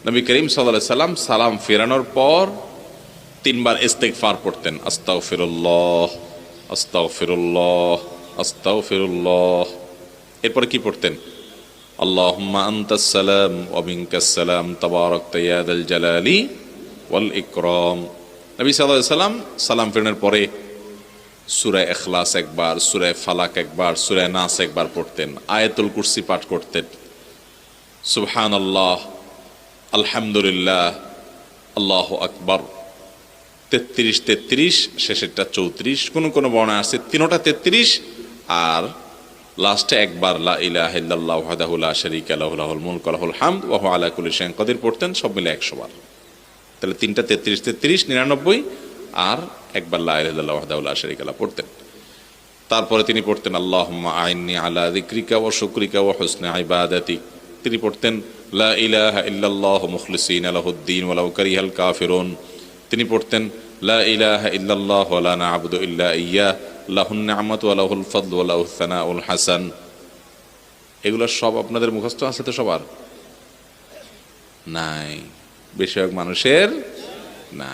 নবী করিম সাল্লাল্লাহু আলাইহি সাল্লাম সালাম ফেরানোর পর 3 বার ইস্তিগফার পড়তেন, আস্তাগফিরুল্লাহ আস্তাগফিরুল্লাহ আস্তাগফিরুল্লাহ। এরপরে কি পড়তেন? আল্লাহুম্মা আনতাস সালাম ওয়া মিনকাস সালাম তাবারাকতা ইয়া যাল জালালি ওয়াল ইকরাম। নবী সাল্লাল্লাহু আলাইহি সাল্লাম সালাম ফেরানোর পরে সূরা ইখলাস একবার, সূরা ফালাক একবার, সূরা নাস একবার পড়তেন, আয়াতুল কুরসি পাঠ করতেন, সুবহানাল্লাহ আলহামদুলিল্লাহ আল্লাহু আকবার 33, শেষেরটা 34, কোন বর্ণনা আছে তিনোটা 33, আর লাস্টে একবার লা ইলাহা ইল্লাল্লাহু ওয়াহদাহু লা শারীকা লাহু লাহুল মুলকু ওয়া লাহুল হামদ ওয়া হুয়া আলা কুল্লি শাইইন কাদির পড়তেন, সব মিলে 100 বার। তাহলে তিনটা 33, 99, আর একবার লা ইলাহা ইল্লাল্লাহু ওয়াহদাহু লা শারীকা লাহু পড়তেন। তারপরে তিনি পড়তেন আল্লাহুম্মা আইন্নি আলা যিকরিকা ওয়া শুকরিকা ওয়া হুসনি ইবাদাতিক। তিনি পড়তেন লা ইলাহা ইল্লাল্লাহু মুখলিসিনা লাহুদ্দিন ওয়ালাউ কারিহাল কাফিরুন। তিনি পড়তেন লা ইলাহা ইল্লাল্লাহু ওয়া লা না'বুদু ইল্লা ইয়্যাহু লাহুন নি'মাতু ওয়া লাহুল ফাদলু ওয়া লাহুস সানাউল হাসান। এগুলো সব আপনাদের মুখস্থ আছে তো সবার? নাই, বেশিরভাগ মানুষের নাই।